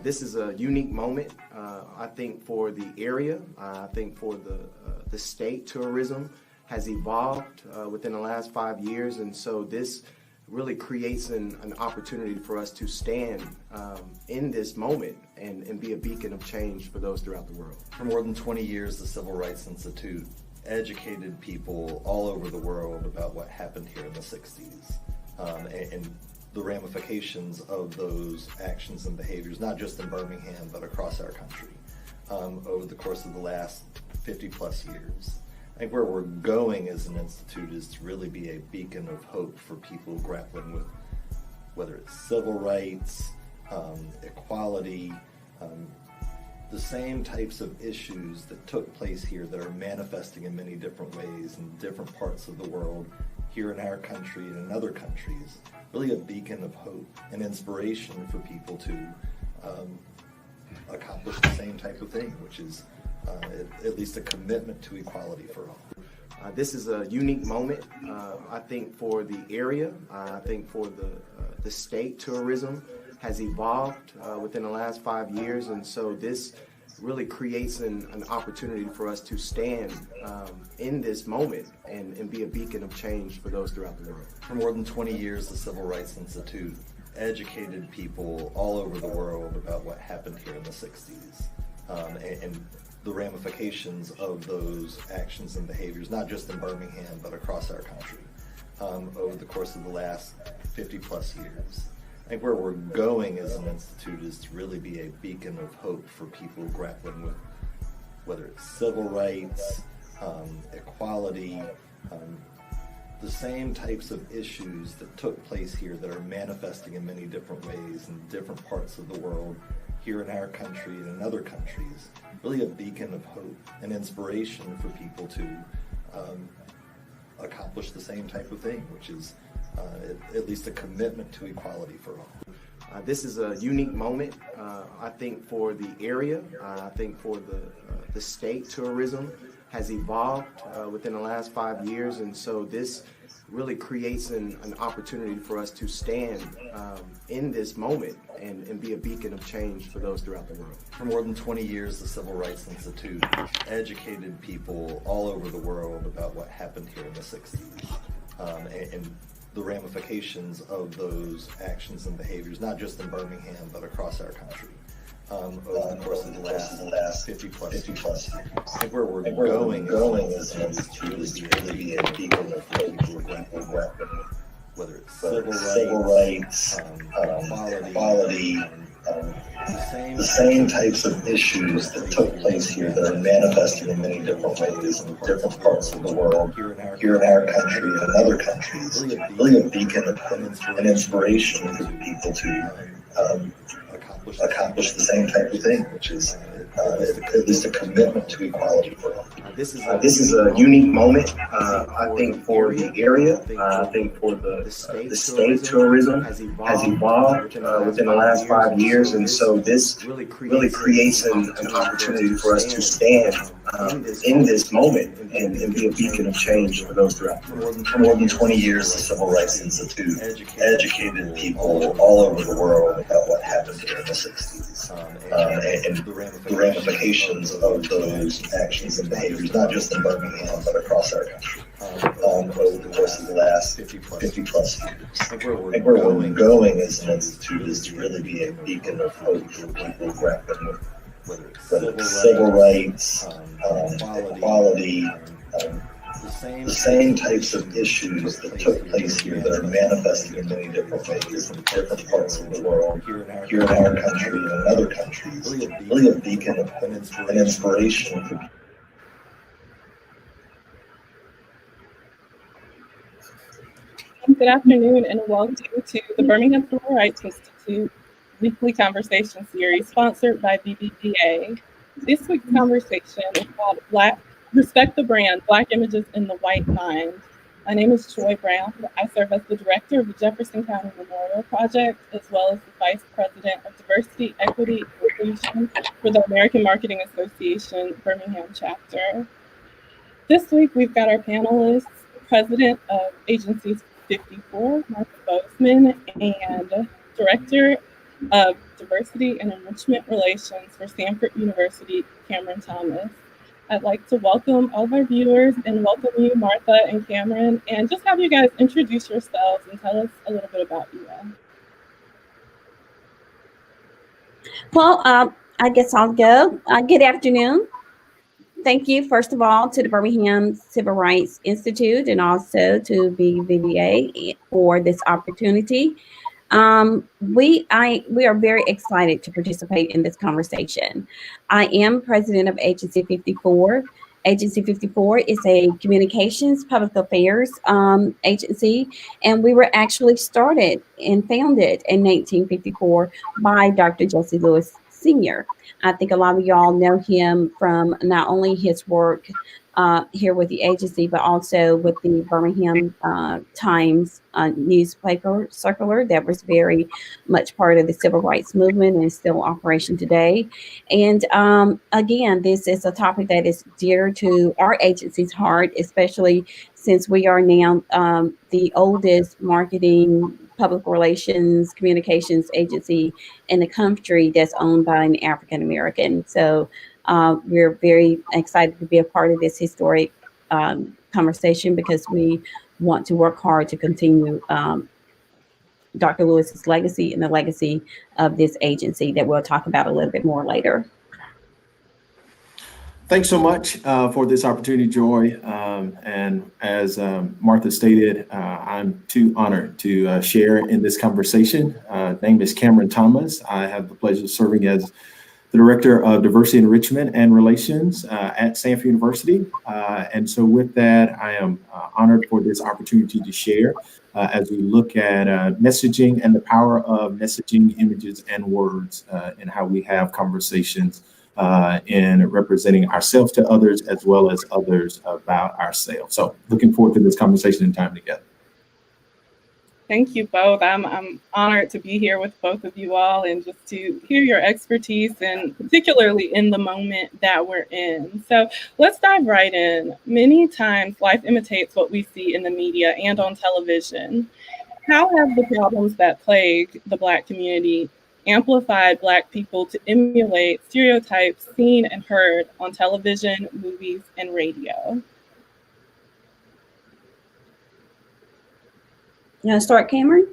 This is a unique moment, I think, for the area. I think for the state. Tourism has evolved within the last 5 years, and so this really creates an opportunity for us to stand in this moment and be a beacon of change for those throughout the world. For more than 20 years, the Civil Rights Institute educated people all over the world about what happened here in the 60s and the ramifications of those actions and behaviors, not just in Birmingham, but across our country over the course of the last 50 plus years. I think where we're going as an institute is to really be a beacon of hope for people grappling with whether it's civil rights, equality, the same types of issues that took place here that are manifesting in many different ways in different parts of the world, here in our country and in other countries. Really a beacon of hope and inspiration for people to accomplish the same type of thing, which is at least a commitment to equality for all. This is a unique moment, I think, for the area. I think for the state. Tourism has evolved within the last 5 years, and so this really creates an opportunity for us to stand in this moment and be a beacon of change for those throughout the world. For more than 20 years, the Civil Rights Institute educated people all over the world about what happened here in the 60s and the ramifications of those actions and behaviors, not just in Birmingham, but across our country over the course of the last 50 plus years. I think where we're going as an institute is to really be a beacon of hope for people grappling with whether it's civil rights, equality, the same types of issues that took place here that are manifesting in many different ways in different parts of the world, here in our country and in other countries. Really a beacon of hope and inspiration for people to accomplish the same type of thing, which is at least a commitment to equality for all. This is a unique moment, I think, for the area. I think for the state. Tourism has evolved within the last 5 years, and so this really creates an opportunity for us to stand in this moment and be a beacon of change for those throughout the world. For more than 20 years, the Civil Rights Institute educated people all over the world about what happened here in the 60s and the ramifications of those actions and behaviors, not just in Birmingham, but across our country over the course of the last 50 plus years. I think where we're going as an institute is to really be a beacon of hope for people grappling with whether it's civil rights, equality, the same types of issues that took place here that are manifesting in many different ways in different parts of the world, here in our country and in other countries. Really a beacon of an inspiration for people to accomplish the same type of thing, which is at least a commitment to equality for all. This is a unique moment, I think, for the area. I think for the state. Tourism has evolved within the last 5 years, and so this really creates an opportunity for us to stand in this moment and be a beacon of change for those throughout the world. For more than 20 years, the Civil Rights Institute educated people all over the world about what happened here in the 60s and the ramifications of those actions and behaviors, not just in Birmingham, but across our country over the course of the last 50 plus years. I think where we're going as an institute is to really be a beacon of hope for people grappling with whether it's civil rights, equality, the same types of issues that took place here that are manifesting in many different ways in different parts of the world, here in our country and in other countries. Really a beacon of an inspiration for people. Good afternoon and welcome to the Birmingham Civil Rights Institute weekly conversation series sponsored by BBVA. This week's conversation is called Respect the Brand, Black Images in the White Mind. My name is Joy Brown. I serve as the director of the Jefferson County Memorial Project, as well as the vice president of Diversity, Equity, and Inclusion for the American Marketing Association Birmingham chapter. This week, we've got our panelists, president of Agency 54, Mark Bozeman, and director of Diversity and Enrichment Relations for Stanford University, Cameron Thomas. I'd like to welcome all of our viewers and welcome you, Martha and Cameron, and just have you guys introduce yourselves and tell us a little bit about you all. Well, I guess I'll go. Good afternoon. Thank you, first of all, to the Birmingham Civil Rights Institute and also to BVBA for this opportunity. We are very excited to participate in this conversation. I am president of Agency 54. Agency 54 is a communications public affairs agency, and we were actually started and founded in 1954 by Dr. Jesse Lewis Sr. I think a lot of y'all know him from not only his work here with the agency, but also with the Birmingham Times newspaper circular that was very much part of the civil rights movement and is still in operation today. And again, this is a topic that is dear to our agency's heart, especially since we are now the oldest marketing, public relations, communications agency in the country that's owned by an African American. So we're very excited to be a part of this historic conversation because we want to work hard to continue Dr. Lewis's legacy and the legacy of this agency that we'll talk about a little bit more later. Thanks so much for this opportunity, Joy. And as Martha stated, I'm too honored to share in this conversation. Name is Cameron Thomas. I have the pleasure of serving as the Director of Diversity Enrichment and Relations at Stanford University. And so with that, I am honored for this opportunity to share as we look at messaging and the power of messaging, images, and words and how we have conversations in representing ourselves to others as well as others about ourselves. So looking forward to this conversation and time together. Thank you both. I'm honored to be here with both of you all and just to hear your expertise, and particularly in the moment that we're in. So let's dive right in. Many times life imitates what we see in the media and on television. How have the problems that plague the Black community amplified Black people to emulate stereotypes seen and heard on television, movies, and radio? You want to start, Cameron?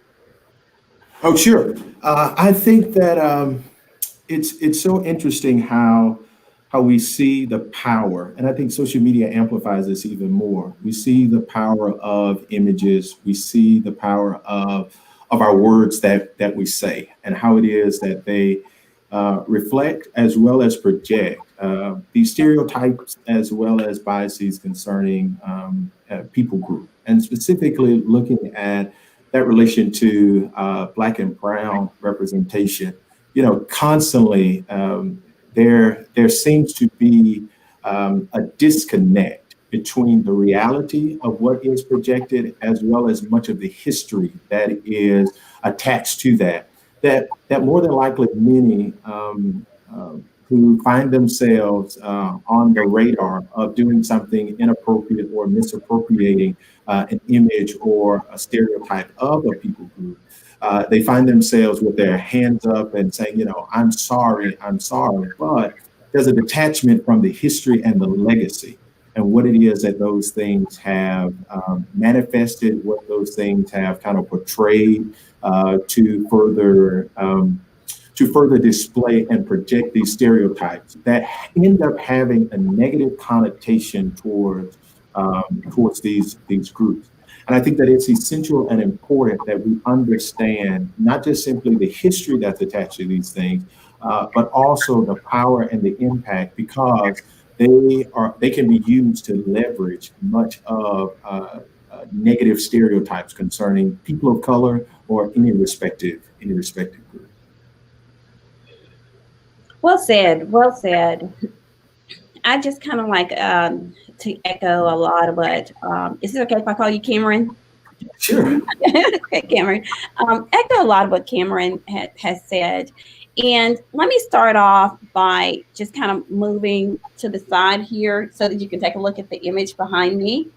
Oh, sure. I think that it's so interesting how we see the power, and I think social media amplifies this even more. We see the power of images. We see the power of our words that we say, and how it is that they reflect as well as project these stereotypes as well as biases concerning people group, and specifically looking at that relation to Black and brown representation. You know, constantly there seems to be a disconnect between the reality of what is projected as well as much of the history that is attached to that more than likely many who find themselves on the radar of doing something inappropriate or misappropriating an image or a stereotype of a people group. They find themselves with their hands up and saying, you know, I'm sorry, but there's a detachment from the history and the legacy and what it is that those things have manifested, what those things have kind of portrayed to further display and project these stereotypes that end up having a negative connotation towards these groups. And I think that it's essential and important that we understand not just simply the history that's attached to these things, but also the power and the impact, because they can be used to leverage much of negative stereotypes concerning people of color or any respective group. Well said. Well said. I just kind of like to echo a lot of what, is it okay if I call you Cameron? Sure. Okay, Cameron. Echo a lot of what Cameron has said. And let me start off by just kind of moving to the side here so that you can take a look at the image behind me.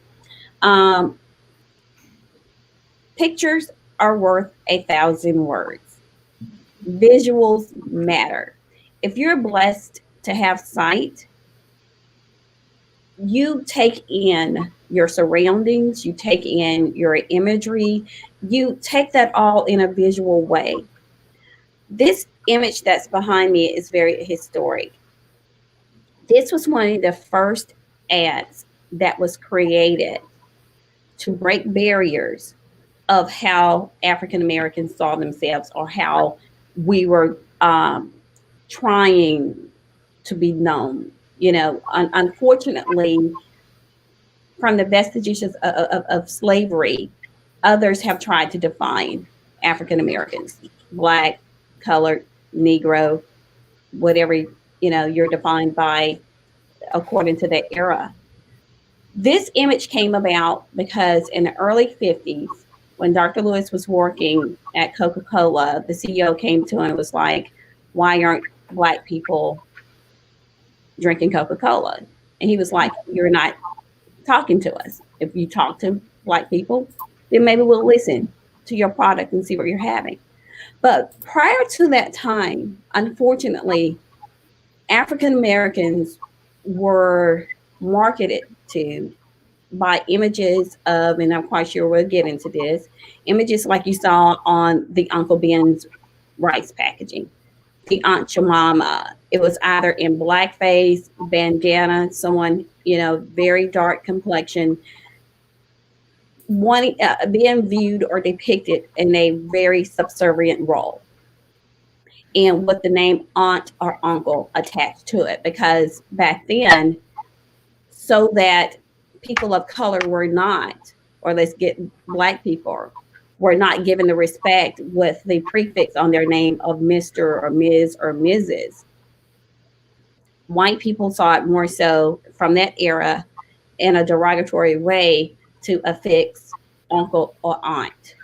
Pictures are worth 1,000 words. Visuals matter. If you're blessed to have sight, you take in your surroundings, you take in your imagery, you take that all in a visual way. This image that's behind me is very historic. This was one of the first ads that was created to break barriers of how African Americans saw themselves or how we were trying to be known. Unfortunately, from the vestiges of slavery, others have tried to define African Americans, Black, colored, Negro, whatever you're defined by according to the era. This image came about because in the early 50s, when Dr. Lewis was working at Coca-Cola, the CEO came to him and was like, why aren't Black people drinking Coca-Cola? And he was like, you're not talking to us. If you talk to Black people, then maybe we'll listen to your product and see what you're having. But prior to that time, unfortunately, African Americans were marketed to by images of, and I'm quite sure we'll get into this, images like you saw on the Uncle Ben's rice packaging, the Aunt Jemima. It was either in blackface, bandana, someone, very dark complexion, being viewed or depicted in a very subservient role. And with the name aunt or uncle attached to it, because back then, so that people of color were not, or let's get Black people, were not given the respect with the prefix on their name of Mr. or Ms. or Mrs. White people saw it more so from that era in a derogatory way to affix uncle or aunt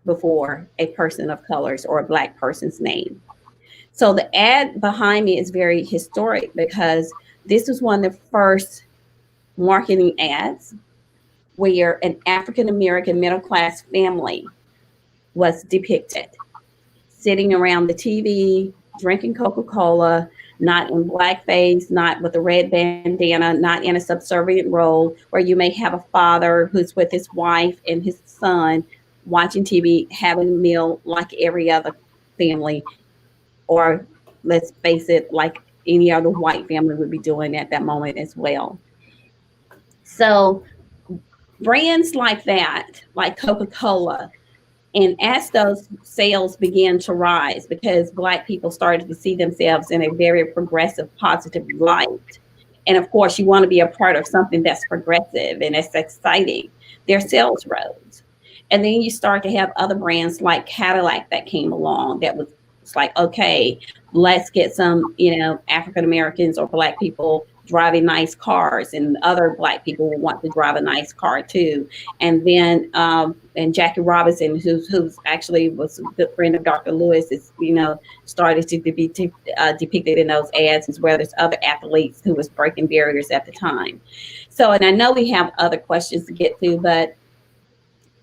before a person of colors or a Black person's name. So the ad behind me is very historic because this was one of the first marketing ads where an African American middle class family was depicted sitting around the TV, drinking Coca-Cola, not in blackface, not with a red bandana, not in a subservient role, where you may have a father who's with his wife and his son watching TV, having a meal like every other family, or let's face it, like any other white family would be doing at that moment as well. So brands like that, like Coca-Cola, and as those sales began to rise, because Black people started to see themselves in a very progressive, positive light. And of course, you want to be a part of something that's progressive and it's exciting. Their sales rose. And then you start to have other brands like Cadillac that came along that was like, okay, let's get some, African Americans or Black people driving nice cars, and other Black people will want to drive a nice car too. And then, and Jackie Robinson, who's actually was a good friend of Dr. Lewis, is, started to be depicted in those ads, as well as other athletes who was breaking barriers at the time. So, and I know we have other questions to get to, but,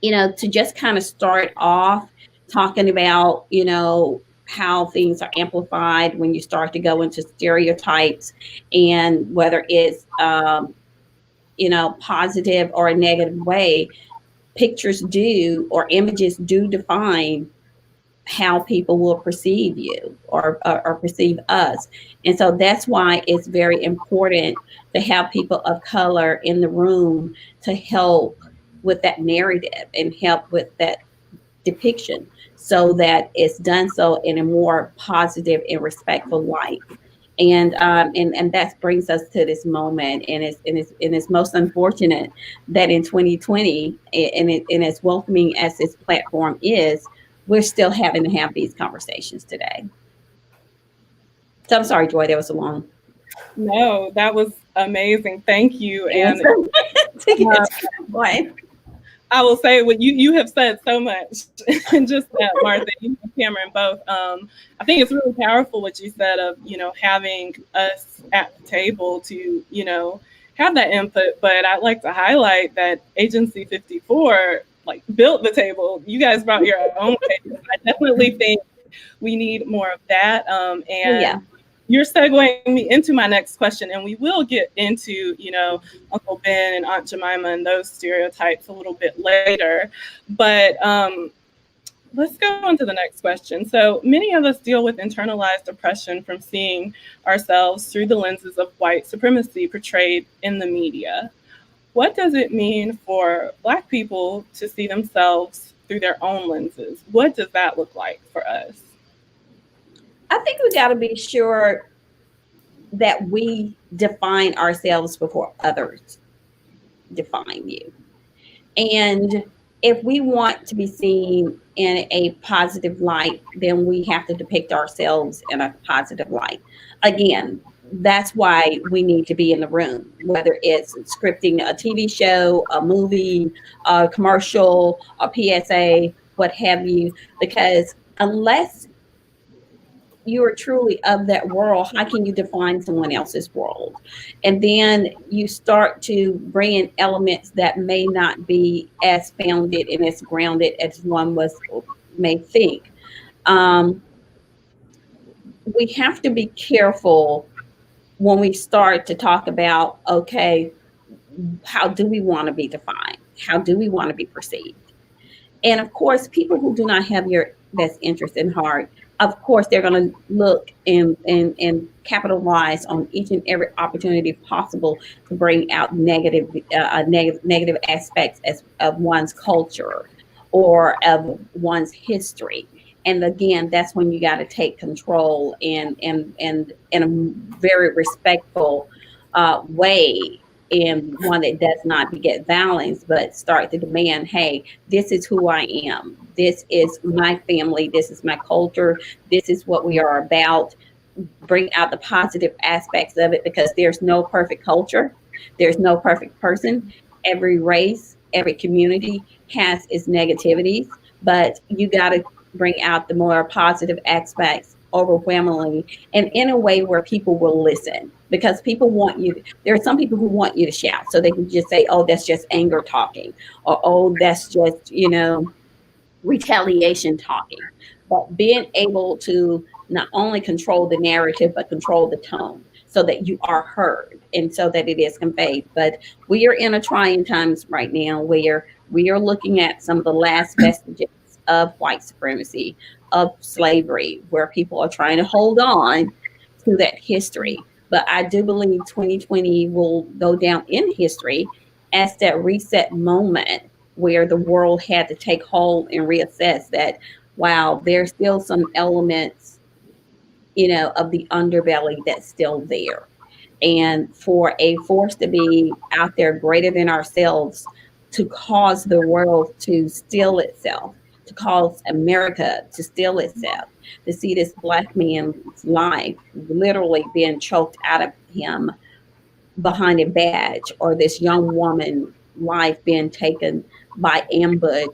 to just kind of start off talking about, how things are amplified when you start to go into stereotypes, and whether it's positive or a negative way, pictures do, or images do, define how people will perceive you or perceive us. And so that's why it's very important to have people of color in the room to help with that narrative and help with that depiction, so that it's done so in a more positive and respectful light. And that brings us to this moment, and it's most unfortunate that in 2020, and as welcoming as this platform is, we're still having to have these conversations today. So I'm sorry, Joy, that was a long. No, that was amazing. Thank you. And I will say what you have said so much, and just that, Martha, you and Cameron both. I think it's really powerful what you said of, having us at the table to, have that input. But I'd like to highlight that Agency 54 built the table. You guys brought your own table. I definitely think We need more of that. And yeah. you're segueing me into my next question, and we will get into, Uncle Ben and Aunt Jemima and those stereotypes a little bit later. But let's go on to the next question. So many of us deal with internalized oppression from seeing ourselves through the lenses of white supremacy portrayed in the media. What does it mean for Black people to see themselves through their own lenses? What does that look like for us? I think we got to be sure that we define ourselves before others define you. And if we want to be seen in a positive light, then we have to depict ourselves in a positive light. Again, that's why we need to be in the room, whether it's scripting a TV show, a movie, a commercial, a PSA, what have you, because unless you are truly of that world, how can you define someone else's world? And then you start to bring in elements that may not be as founded and as grounded as one may think. We have to be careful when we start to talk about, okay, how do we want to be defined? How do we want to be perceived? And of course, people who do not have your best interest in heart, of course, they're going to look and capitalize on each and every opportunity possible to bring out negative aspects of one's culture or of one's history. And again, that's when you got to take control in a very respectful way, and one that does not beget violence, but start to demand, hey, this is who I am. This is my family. This is my culture. This is what we are about. Bring out the positive aspects of it, because there's no perfect culture. There's no perfect person. Every race, every community has its negativities, but you got to bring out the more positive aspects overwhelmingly, and in a way where people will listen, because people want you. There are some people who want you to shout, so they can just say, oh, that's just anger talking, or oh, that's just, retaliation talking. But being able to not only control the narrative, but control the tone so that you are heard and so that it is conveyed. But we are in a trying times right now where we are looking at some of the last vestiges of white supremacy, of slavery, where people are trying to hold on to that history. But I do believe 2020 will go down in history as that reset moment where the world had to take hold and reassess that, wow, there's still some elements, of the underbelly that's still there. And for a force to be out there greater than ourselves to cause the world to still itself, to cause America to still itself, to see this Black man's life literally being choked out of him behind a badge, or this young woman's life being taken by ambush.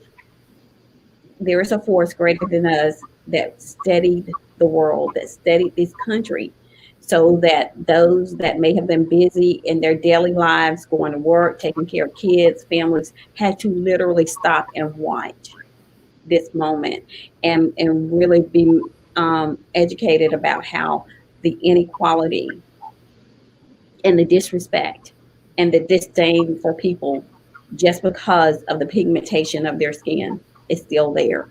There is a force greater than us that steadied the world, that steadied this country, so that those that may have been busy in their daily lives, going to work, taking care of kids, families, had to literally stop and watch this moment and really be educated about how the inequality and the disrespect and the disdain for people just because of the pigmentation of their skin is still there.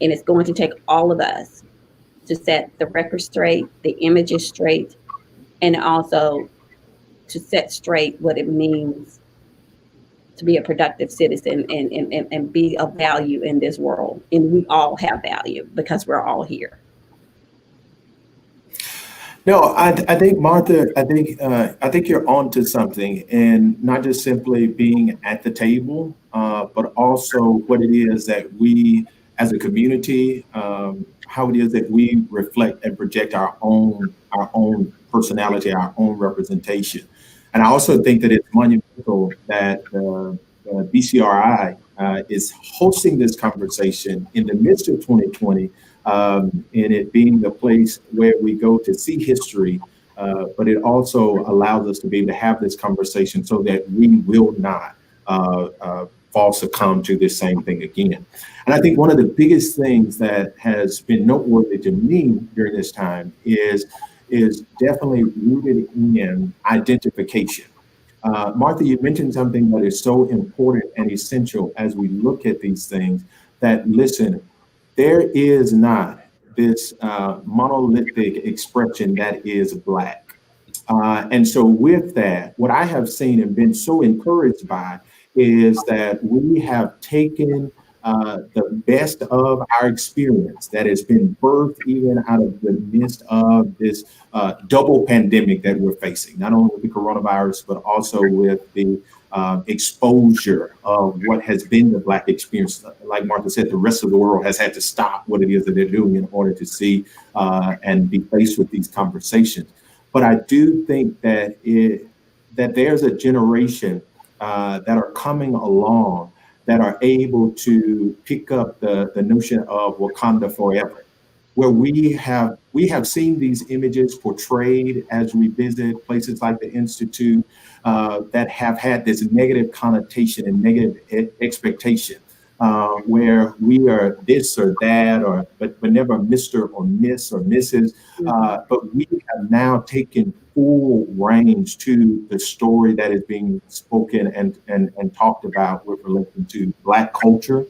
And it's going to take all of us to set the record straight, the images straight, and also to set straight what it means to be a productive citizen and be of value in this world. And we all have value because we're all here. No, I think, Martha, I think you're onto something, and not just simply being at the table, but also what it is that we, as a community, how it is that we reflect and project our own personality, our own representation. And I also think that it's monumental that BCRI is hosting this conversation in the midst of 2020. And it being the place where we go to see history, but it also allows us to be able to have this conversation so that we will not fall succumb to this same thing again. And I think one of the biggest things that has been noteworthy to me during this time is definitely rooted in identification. Martha, you mentioned something that is so important and essential as we look at these things, that listen, there is not this monolithic expression that is Black. And so with that, what I have seen and been so encouraged by is that we have taken the best of our experience that has been birthed even out of the midst of this double pandemic that we're facing, not only with the coronavirus, but also with the exposure of what has been the Black experience. Like Martha said, the rest of the world has had to stop what it is that they're doing in order to see and be faced with these conversations. But I do think that that there's a generation that are coming along that are able to pick up the notion of Wakanda forever, where we have seen these images portrayed as we visit places like the Institute that have had this negative connotation and negative expectation, where we are this or that, but never Mr. or Miss or Mrs. But we have now taken full range to the story that is being spoken and talked about with relation to Black culture,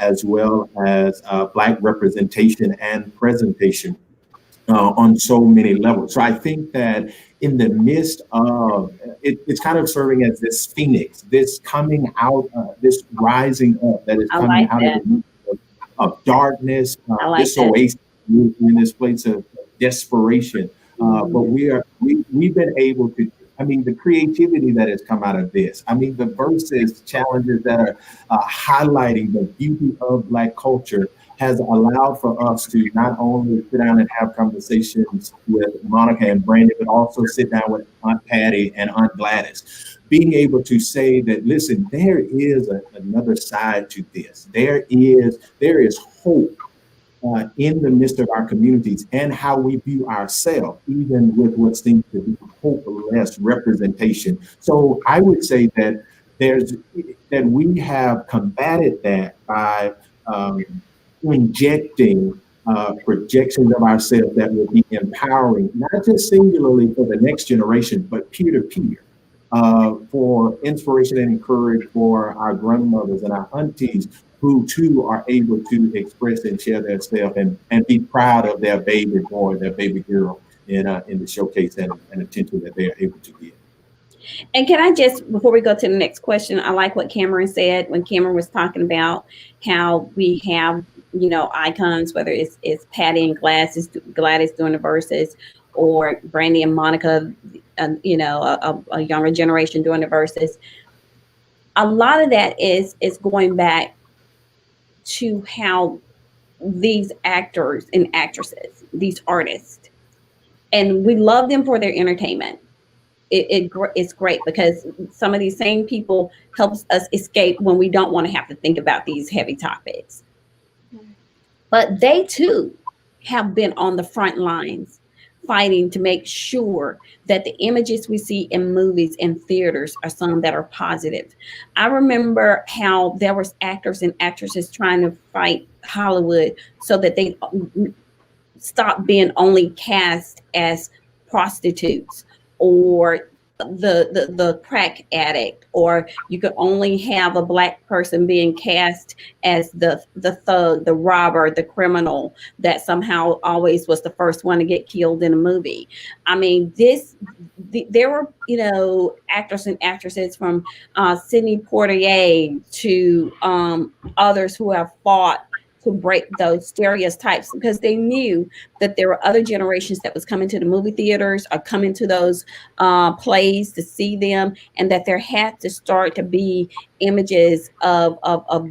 as well as Black representation and presentation on so many levels. So I think that in the midst of it's kind of serving as this phoenix, this coming out, this rising up that is coming out of the midst of darkness, this oasis in this place of desperation. But we've been able to, I mean, the creativity that has come out of this. I mean, the verses, challenges that are highlighting the beauty of Black culture has allowed for us to not only sit down and have conversations with Monica and Brandon, but also sit down with Aunt Patty and Aunt Gladys, being able to say that, listen, there is another side to this. There is hope in the midst of our communities and how we view ourselves, even with what seems to be hopeless representation. So I would say that we have combated that by injecting projections of ourselves that will be empowering, not just singularly for the next generation, but peer-to-peer, for inspiration and encouragement for our grandmothers and our aunties, who too are able to express and share their self and be proud of their baby boy, their baby girl in the showcase and attention that they are able to give. And can I just, before we go to the next question, I like what Cameron said when Cameron was talking about how we have, icons, whether it's Patty and Gladys doing the verses, or Brandy and Monica, a younger generation doing the verses. A lot of that is going back to how these actors and actresses, these artists, and we love them for their entertainment. It's great because some of these same people helps us escape when we don't want to have to think about these heavy topics. But they too have been on the front lines fighting to make sure that the images we see in movies and theaters are some that are positive. I remember how there was actors and actresses trying to fight Hollywood so that they stop being only cast as prostitutes or the crack addict, or you could only have a Black person being cast as the thug, the robber, the criminal that somehow always was the first one to get killed in a movie. I mean, there were actors and actresses from Sidney Poitier to others who have fought to break those stereotypes, because they knew that there were other generations that was coming to the movie theaters or coming to those plays to see them, and that there had to start to be images of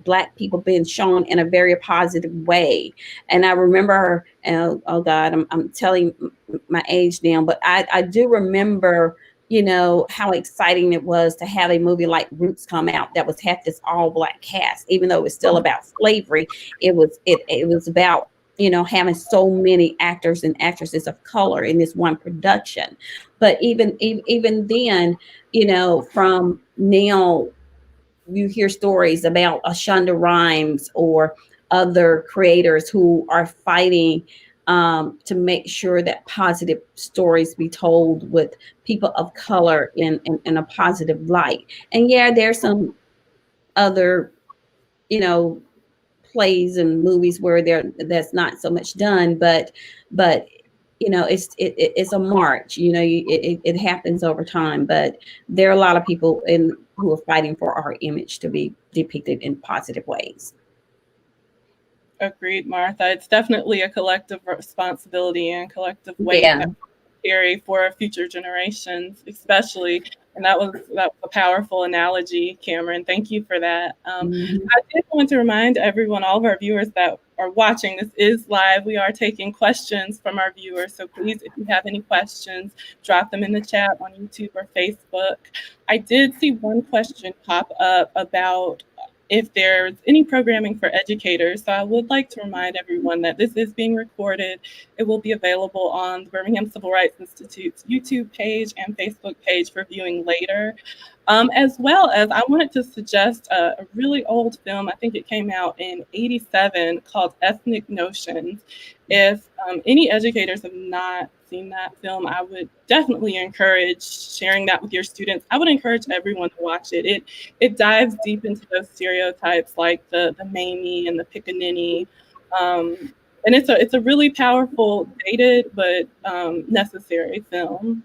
Black people being shown in a very positive way. And I remember, oh God, I'm telling my age now, but I do remember how exciting it was to have a movie like Roots come out that had this all Black cast, even though it was still about slavery. It was about having so many actors and actresses of color in this one production. But even then, from now you hear stories about Shonda Rhimes or other creators who are fighting to make sure that positive stories be told with people of color in a positive light. And yeah, there's some other, you know, plays and movies where that's not so much done, but you know, it's a march. You know, it happens over time. But there are a lot of people who are fighting for our image to be depicted in positive ways. Agreed, Martha. It's definitely a collective responsibility and collective weight Yeah. that we carry for future generations, especially. And that was a powerful analogy, Cameron. Thank you for that. Mhm. I did want to remind everyone, all of our viewers that are watching, this is live. We are taking questions from our viewers. So please, if you have any questions, drop them in the chat on YouTube or Facebook. I did see one question pop up about if there's any programming for educators. So I would like to remind everyone that this is being recorded. It will be available on the Birmingham Civil Rights Institute's YouTube page and Facebook page for viewing later. As well as I wanted to suggest a really old film. I think it came out in '87 called Ethnic Notions. If any educators have not seen that film, I would definitely encourage sharing that with your students. I would encourage everyone to watch it. It dives deep into those stereotypes like the Mamie and the Pickaninny. And it's a really powerful, dated, but necessary film.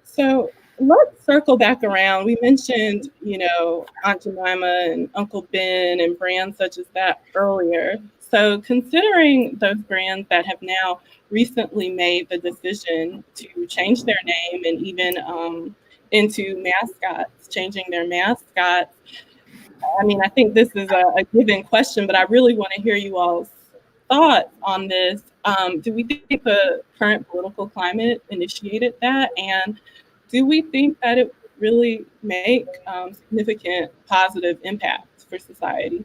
So let's circle back around. We mentioned, you know, Aunt Jemima and Uncle Ben and brands such as that earlier. So considering those brands that have now recently made the decision to change their name and even into mascots, changing their mascots, I mean, I think this is a given question, but I really want to hear you all's thoughts on this. Do we think the current political climate initiated that? And do we think that it would really make significant positive impacts for society?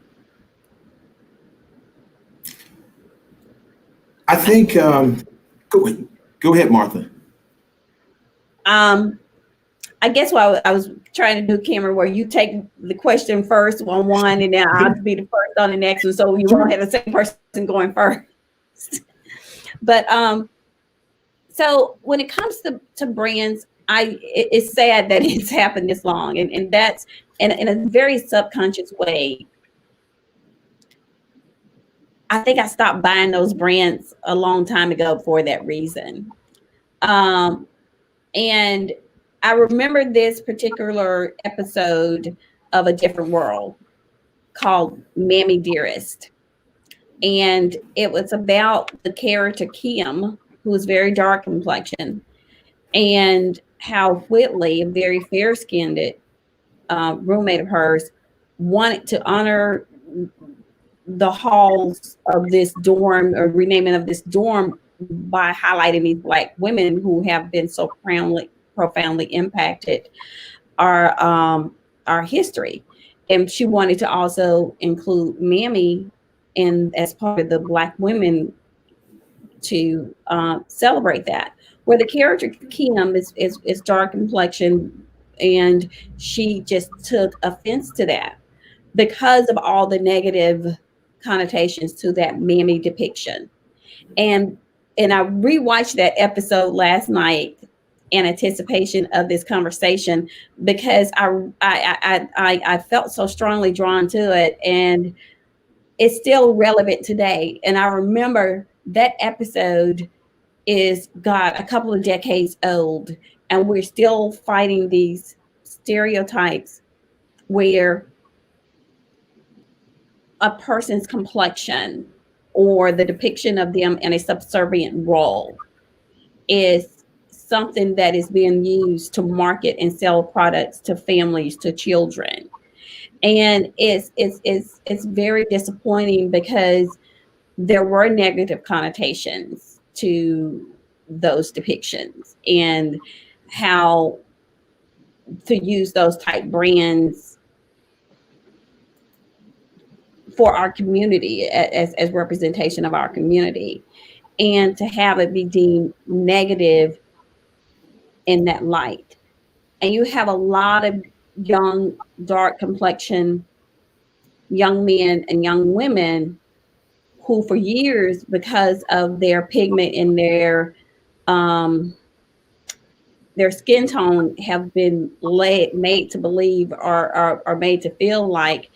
I think, go ahead, Martha. I guess what I was trying to do, Cameron, where you take the question first on one, and then I'll be the first on the next one, so you won't have the same person going first. But so when it comes to brands, it's sad that it's happened this long, and that's in a very subconscious way. I think I stopped buying those brands a long time ago for that reason. And I remember this particular episode of A Different World called Mammy Dearest. And it was about the character Kim, who was very dark complexion, and how Whitley, a very fair-skinned roommate of hers, wanted to honor the halls of this dorm, or renaming of this dorm, by highlighting these Black women who have been so profoundly impacted our history. And she wanted to also include Mammy as part of the Black women to celebrate that. Where the character Kim is dark complexion, and she just took offense to that because of all the negative connotations to that Mammy depiction. And I rewatched that episode last night in anticipation of this conversation, because I felt so strongly drawn to it, and it's still relevant today. And I remember that episode is, God, a couple of decades old, and we're still fighting these stereotypes where a person's complexion or the depiction of them in a subservient role is something that is being used to market and sell products to families, to children. And it's very disappointing, because there were negative connotations to those depictions, and how to use those type brands for our community as representation of our community, and to have it be deemed negative in that light. And you have a lot of young, dark complexion young men and young women who for years, because of their pigment and their skin tone, have been made to believe or made to feel like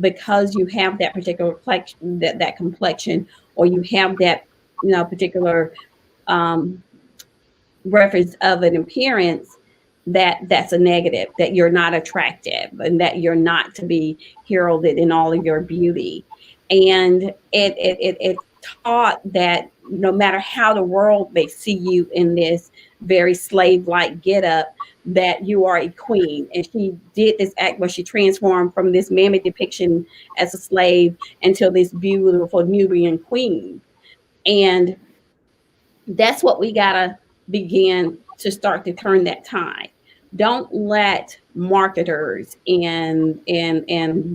because you have that particular complexion, that complexion, or you have that particular reference of an appearance, that's a negative, that you're not attractive, and that you're not to be heralded in all of your beauty. And it taught that no matter how the world may see you in this very slave-like getup, that you are a queen. And she did this act where she transformed from this mammy depiction as a slave into this beautiful Nubian queen. And that's what we gotta begin to start to turn that tide. Don't let marketers and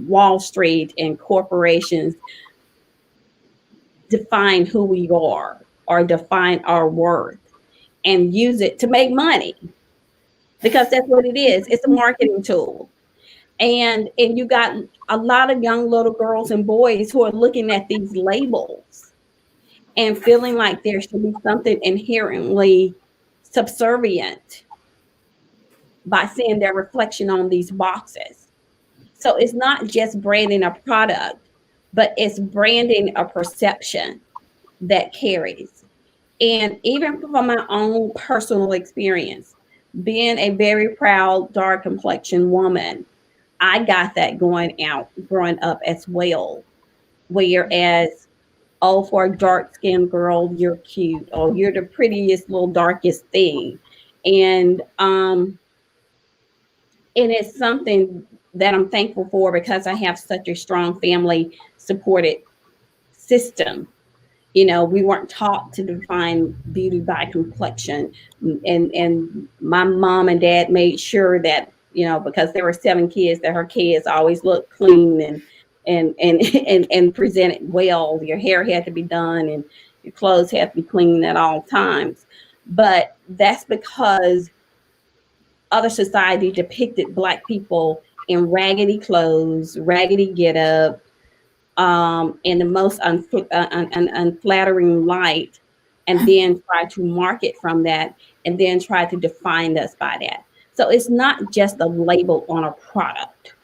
Wall Street and corporations define who we are or define our worth and use it to make money, because that's what it is. It's a marketing tool. And you got a lot of young little girls and boys who are looking at these labels and feeling like there should be something inherently subservient by seeing their reflection on these boxes. So it's not just branding a product, but it's branding a perception that carries. And even from my own personal experience, being a very proud, dark complexion woman, I got that growing up as well. Whereas, oh, for a dark skinned girl, you're cute, or you're the prettiest little darkest thing. And it's something that I'm thankful for, because I have such a strong family supported system. We weren't taught to define beauty by complexion, and my mom and dad made sure that, because there were 7 kids, that her kids always looked clean and presented well. Your hair had to be done and your clothes had to be clean at all times. But that's because other society depicted Black people in raggedy clothes, raggedy getup, in the most unflattering light, and then try to market from that, and then try to define us by that. So it's not just a label on a product.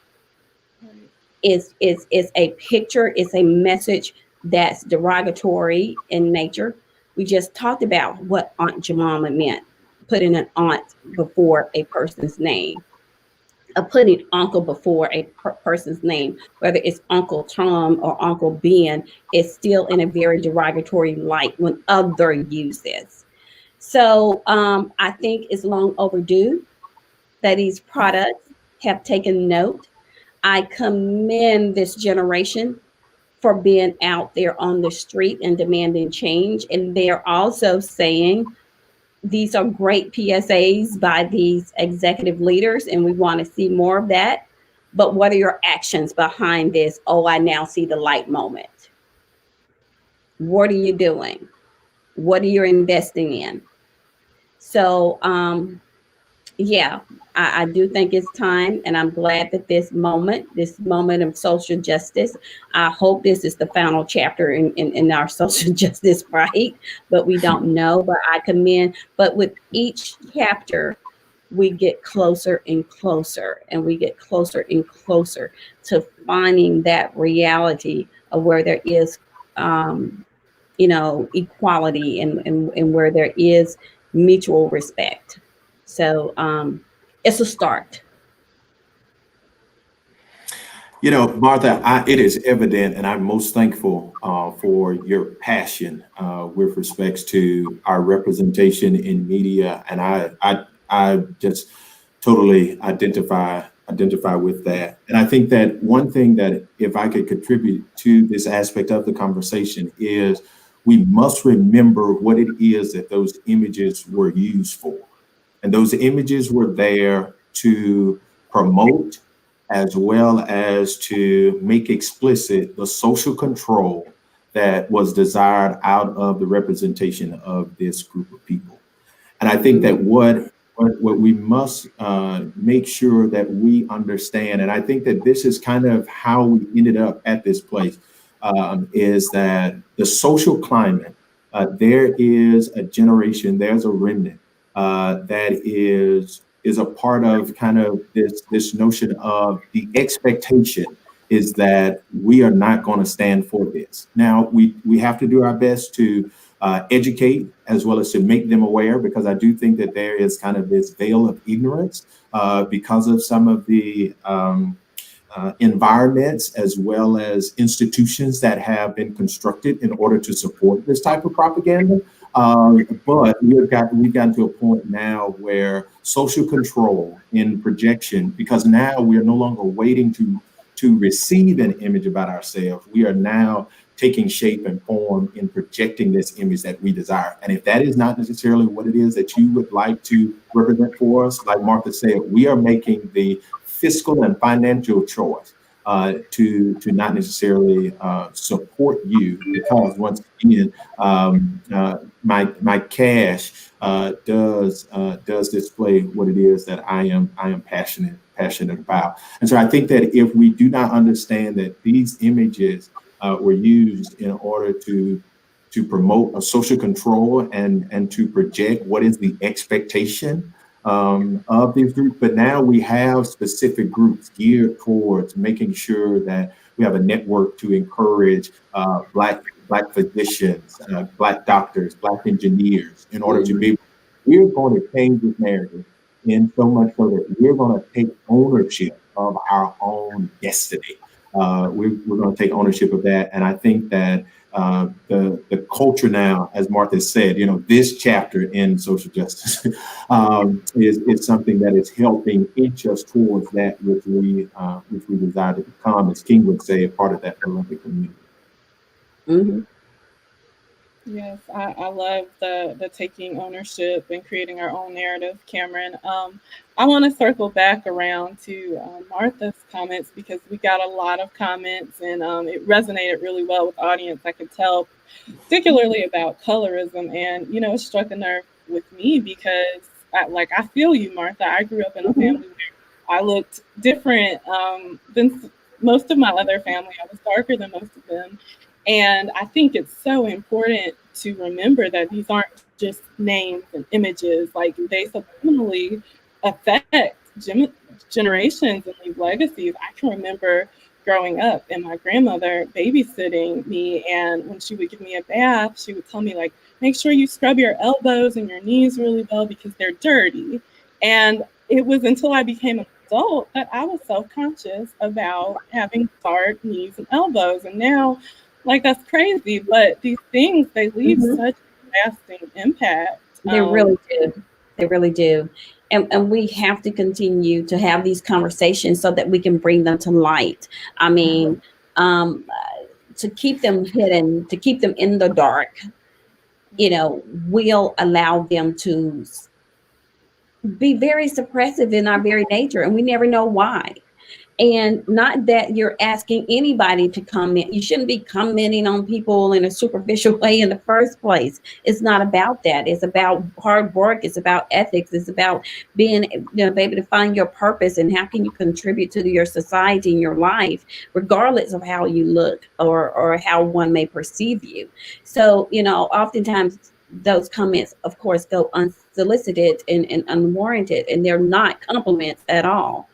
It's a picture, it's a message that's derogatory in nature. We just talked about what Aunt Jemima meant, putting an aunt before a person's name. Putting uncle before a person's name, whether it's Uncle Tom or Uncle Ben, is still in a very derogatory light when other use this. So I think it's long overdue that these products have taken note. I commend this generation for being out there on the street and demanding change. And they're also saying, these are great PSAs by these executive leaders, and we want to see more of that. But what are your actions behind this? Oh, I now see the light moment. What are you doing? What are you investing in? So, I do think it's time, and I'm glad that this moment of social justice, I hope this is the final chapter in our social justice fight, but we don't know. But I commend, but with each chapter, we get closer and closer, and we get closer and closer to finding that reality of where there is, equality, and where there is mutual respect. So it's a start. Martha, it is evident, and I'm most thankful for your passion with respects to our representation in media, and I just totally identify with that. And I think that one thing that, if I could contribute to this aspect of the conversation, is we must remember what it is that those images were used for. And those images were there to promote, as well as to make explicit the social control that was desired out of the representation of this group of people. And I think that what what we must make sure that we understand, and I think that this is kind of how we ended up at this place, is that the social climate, there is a generation, there's a remnant that is a part of kind of this notion of the expectation is that we are not going to stand for this. Now, we have to do our best to educate as well as to make them aware, because I do think that there is kind of this veil of ignorance because of some of the environments as well as institutions that have been constructed in order to support this type of propaganda. But we've gotten to a point now where social control in projection, because now we are no longer waiting to receive an image about ourselves. We are now taking shape and form in projecting this image that we desire. And if that is not necessarily what it is that you would like to represent for us, like Martha said, we are making the fiscal and financial choice to not necessarily support you, because once again, my cash does display what it is that I am passionate about. And so I think that if we do not understand that these images were used in order to promote a social control and to project what is the expectation of these groups, but now we have specific groups geared towards making sure that we have a network to encourage Black physicians, Black doctors, Black engineers, in order to be. We're going to change this narrative in so much so that we're going to take ownership of our own destiny. We're going to take ownership of that, and I think that the culture now, as Martha said, this chapter in social justice is something that is helping inch us towards that which we desire to become, as King would say, a part of that Olympic community. Mm-hmm. Yes, I love the taking ownership and creating our own narrative, Cameron. I want to circle back around to Martha's comments, because we got a lot of comments and it resonated really well with the audience. I could tell, particularly about colorism, and it struck a nerve with me because I feel you, Martha. I grew up in a family where I looked different than most of my other family. I was darker than most of them. And I think it's so important to remember that these aren't just names and images. Like, they subliminally affect generations and leave legacies. I can remember growing up and my grandmother babysitting me, and when she would give me a bath, she would tell me, like, make sure you scrub your elbows and your knees really well because they're dirty. And it was until I became an adult that I was self-conscious about having dark knees and elbows. And now, like, that's crazy, but these things, they leave such a lasting impact. They really do. They really do. And we have to continue to have these conversations so that we can bring them to light. I mean, to keep them hidden, to keep them in the dark, will allow them to be very suppressive in our very nature, and we never know why. And not that you're asking anybody to comment. You shouldn't be commenting on people in a superficial way in the first place. It's not about that. It's about hard work. It's about ethics. It's about being able to find your purpose and how can you contribute to your society and your life, regardless of how you look or how one may perceive you. So, oftentimes those comments, of course, go unsolicited and unwarranted, and they're not compliments at all.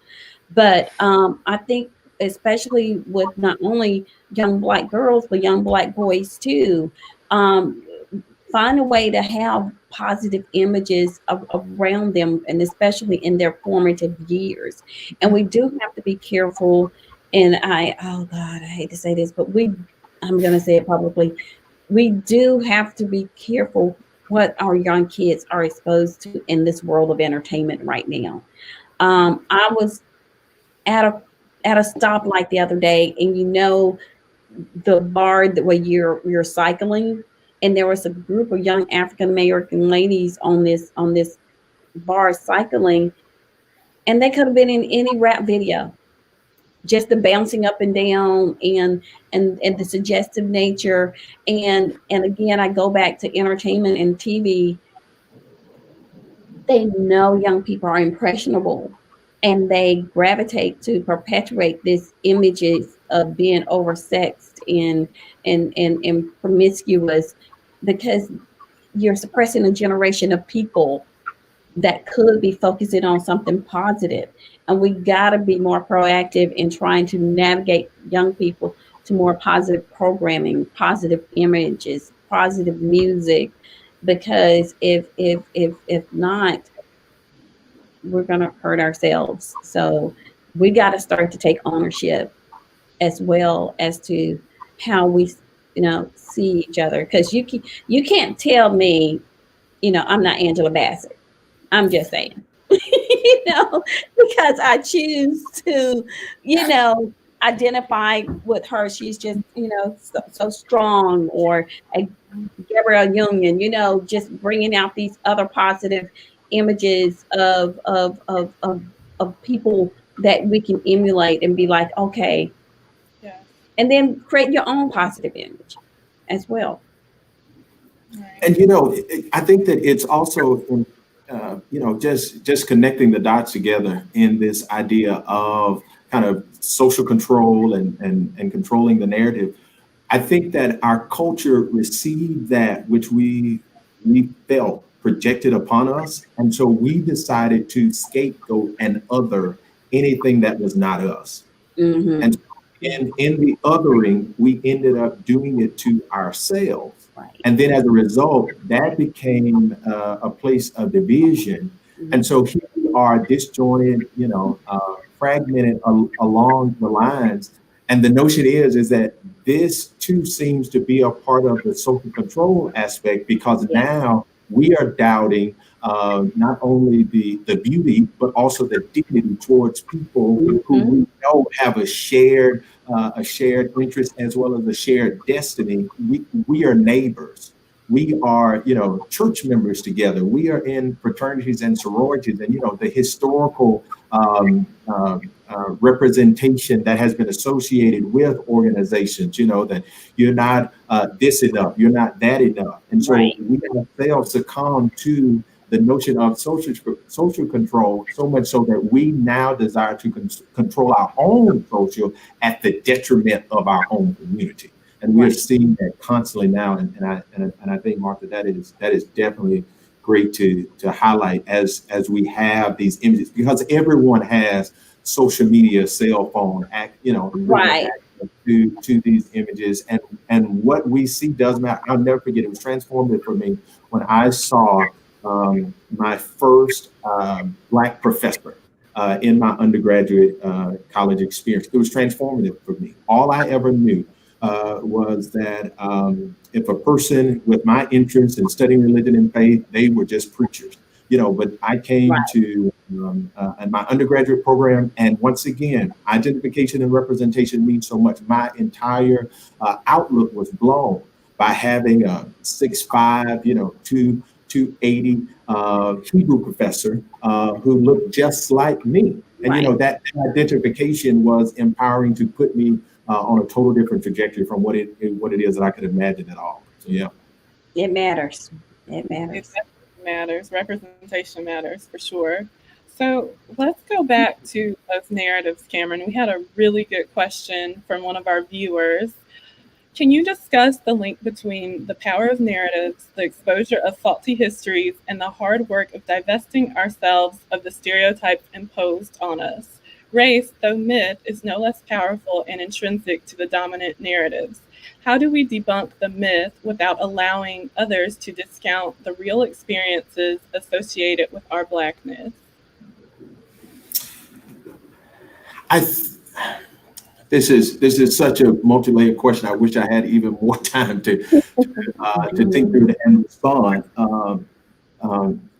But I think, especially with not only young Black girls, but young Black boys too, find a way to have positive images around them, and especially in their formative years. And we do have to be careful. And oh God, I hate to say this, but I'm going to say it publicly. We do have to be careful what our young kids are exposed to in this world of entertainment right now. I was at a stoplight the other day, and the bar where you're cycling, and there was a group of young African American ladies on this bar cycling, and they could have been in any rap video. Just the bouncing up and down and the suggestive nature, and again, I go back to entertainment and TV. they know young people are impressionable, and they gravitate to perpetuate these images of being oversexed and promiscuous, because you're suppressing a generation of people that could be focusing on something positive. And we got to be more proactive in trying to navigate young people to more positive programming, positive images, positive music, because if not, we're going to hurt ourselves. So we got to start to take ownership as well as to how we, see each other, because you can't tell me, I'm not Angela Bassett. I'm just saying, because I choose to, identify with her. She's just, so strong, or a Gabrielle Union, just bringing out these other positive images of people that we can emulate and be like, okay, Yeah. and then create your own positive image as well. Right. And I think that it's also just connecting the dots together in this idea of kind of social control and controlling the narrative. I think that our culture received that which we felt projected upon us, and so we decided to scapegoat and other anything that was not us. Mm-hmm. And in the othering, we ended up doing it to ourselves. Right. And then as a result, that became a place of division. Mm-hmm. And so here we are disjointed, fragmented along the lines. And the notion is that this too seems to be a part of the social control aspect, because now we are doubting not only the beauty, but also the dignity towards people who we know have a shared interest as well as a shared destiny. We are neighbors. We are, church members together. We are in fraternities and sororities, and the historical representation that has been associated with organizations. That you're not this enough, you're not that enough, and so we ourselves succumb to the notion of social control, so much so that we now desire to control our own social at the detriment of our own community. And we are seeing that constantly now, and I think, Martha, that is definitely great to highlight as we have these images, because everyone has social media, cell phone, to these images, and what we see does matter. I'll never forget, it was transformative for me when I saw my first Black professor in my undergraduate college experience. It was transformative for me. All I ever knew was that if a person with my interest in studying religion and faith, they were just preachers, but I came to my undergraduate program, and once again, identification and representation means so much. My entire outlook was blown by having a 6'5", 280 Hebrew professor who looked just like me. And that identification was empowering to put me on a total different trajectory from what it is that I could imagine at all. So it matters. It matters. It matters. Representation matters for sure. So let's go back to those narratives, Cameron. We had a really good question from one of our viewers. Can you discuss the link between the power of narratives, the exposure of faulty histories, and the hard work of divesting ourselves of the stereotypes imposed on us? Race, though myth, is no less powerful and intrinsic to the dominant narratives. How do we debunk the myth without allowing others to discount the real experiences associated with our Blackness? This is such a multi-layered question. I wish I had even more time to think through it and respond.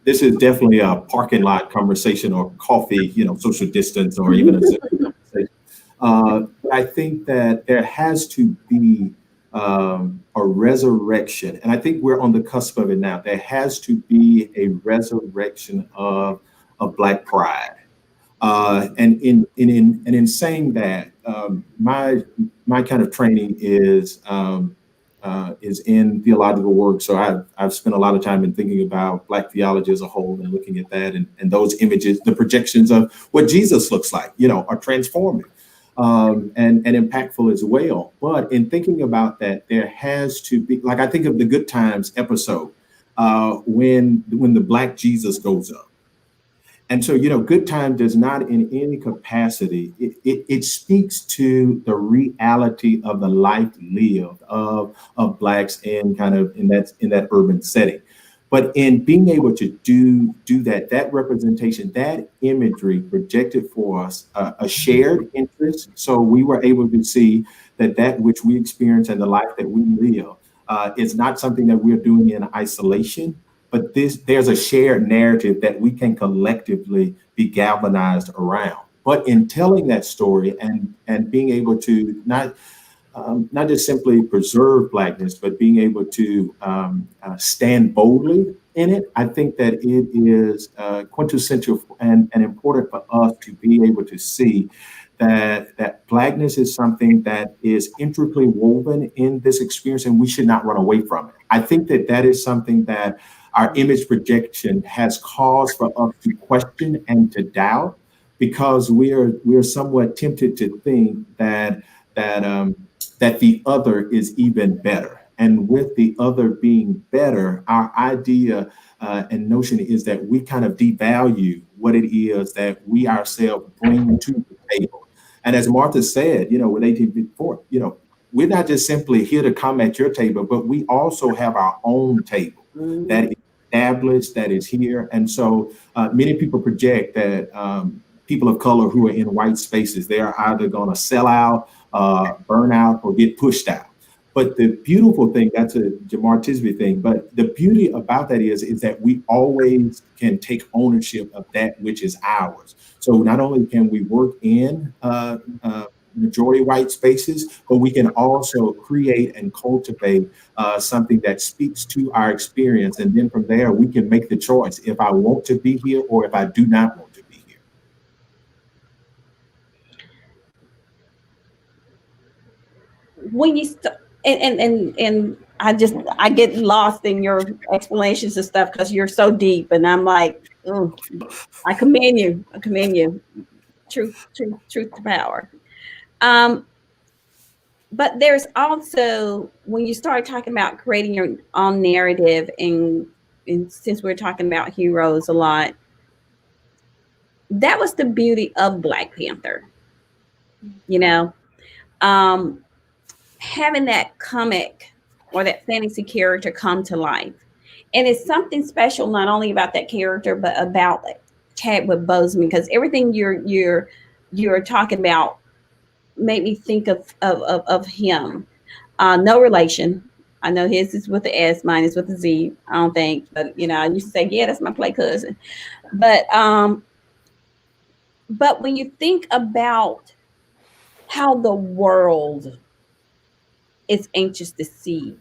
This is definitely a parking lot conversation, or coffee, social distance, or even a conversation. I think that there has to be a resurrection, and I think we're on the cusp of it now. There has to be a resurrection of Black pride. And in saying that, my kind of training is is in theological work. So I've spent a lot of time in thinking about Black theology as a whole and looking at that and those images, the projections of what Jesus looks like, are transforming and impactful as well. But in thinking about that, there has to be, like I think of the Good Times episode when the Black Jesus goes up. And so, Good Time does not in any capacity, it speaks to the reality of the life lived of Blacks in kind of in that urban setting. But in being able to do that representation, that imagery projected for us a shared interest. So we were able to see that which we experience and the life that we live is not something that we're doing in isolation, but there's a shared narrative that we can collectively be galvanized around. But in telling that story and being able to not just simply preserve Blackness, but being able to stand boldly in it, I think that it is quintessential and important for us to be able to see that Blackness is something that is intricately woven in this experience, and we should not run away from it. I think that is something that our image projection has cause for us to question and to doubt, because we are somewhat tempted to think that the other is even better. And with the other being better, our idea and notion is that we kind of devalue what it is that we ourselves bring to the table. And as Martha said, with 1854, we're not just simply here to come at your table, but we also have our own table that is established, that is here. And so many people project that people of color who are in white spaces, they are either going to sell out, burn out, or get pushed out. But the beautiful thing, that's a Jamar Tisby thing, but the beauty about that is that we always can take ownership of that which is ours. So not only can we work in majority white spaces, but we can also create and cultivate something that speaks to our experience. And then from there, we can make the choice if I want to be here or if I do not want to be here. When you and I get lost in your explanations and stuff because you're so deep, and I'm like, oh, I commend you. Truth to power. But there's also, when you start talking about creating your own narrative, and since we're talking about heroes a lot, that was the beauty of Black Panther. Having that comic or that fantasy character come to life. And it's something special, not only about that character, but about Chadwick Boseman, because everything you're talking about made me think of him. No relation. I know his is with the S, mine is with the Z. I don't think, but I used to say, yeah, that's my play cousin. But when you think about how the world is anxious to see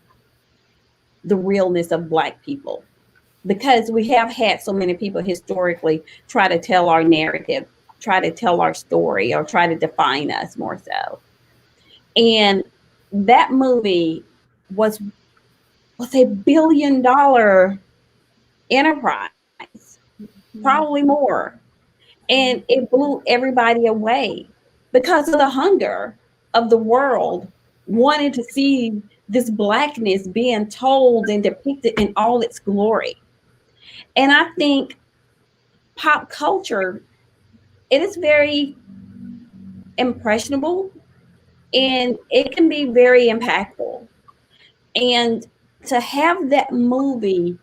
the realness of Black people, because we have had so many people historically try to tell our narrative, try to tell our story, or try to define us more so. And that movie was a $1 billion enterprise, probably more. And it blew everybody away because of the hunger of the world wanting to see this Blackness being told and depicted in all its glory. And I think pop culture, it is very impressionable and it can be very impactful. And to have that movie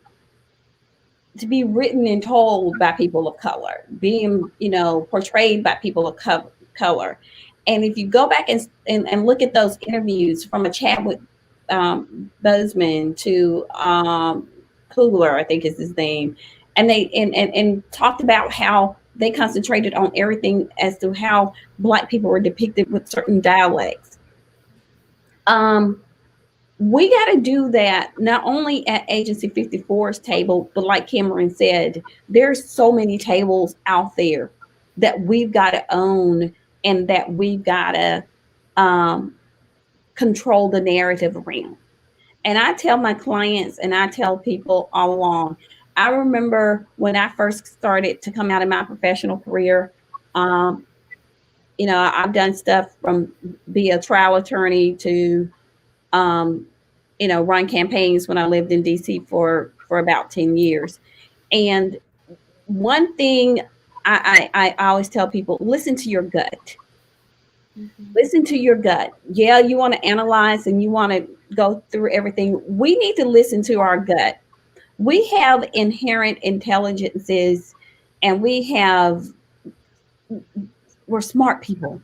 to be written and told by people of color, being, portrayed by people of color. And if you go back and look at those interviews from a Chadwick Boseman to Kugler, I think is his name, and they and talked about how they concentrated on everything as to how Black people were depicted with certain dialects. We got to do that not only at Agency 54's table, but like Cameron said, there's so many tables out there that we've got to own and that we've got to control the narrative around. And I tell my clients and I tell people all along, I remember when I first started to come out of my professional career, um, I've done stuff from be a trial attorney to, um, run campaigns when I lived in DC for about 10 years. And one thing I always tell people, listen to your gut. Listen to your gut. Yeah, you want to analyze and you want to go through everything. We need to listen to our gut. We have inherent intelligences and we're smart people.